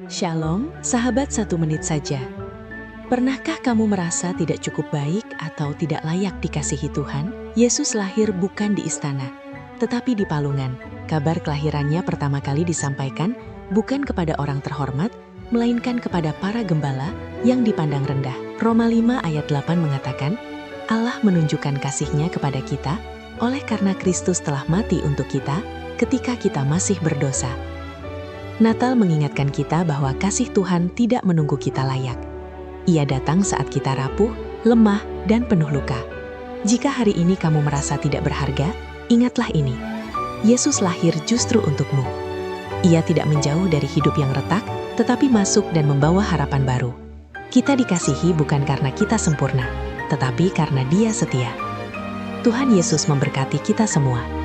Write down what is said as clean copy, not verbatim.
Shalom, sahabat 1 menit saja. Pernahkah kamu merasa tidak cukup baik atau tidak layak dikasihi Tuhan? Yesus lahir bukan di istana, tetapi di palungan. Kabar kelahirannya pertama kali disampaikan bukan kepada orang terhormat, melainkan kepada para gembala yang dipandang rendah. Roma 5 ayat 8 mengatakan, Allah menunjukkan kasih-Nya kepada kita, oleh karena Kristus telah mati untuk kita, ketika kita masih berdosa. Natal mengingatkan kita bahwa kasih Tuhan tidak menunggu kita layak. Ia datang saat kita rapuh, lemah, dan penuh luka. Jika hari ini kamu merasa tidak berharga, ingatlah ini. Yesus lahir justru untukmu. Ia tidak menjauh dari hidup yang retak, tetapi masuk dan membawa harapan baru. Kita dikasihi bukan karena kita sempurna, tetapi karena Dia setia. Tuhan Yesus memberkati kita semua.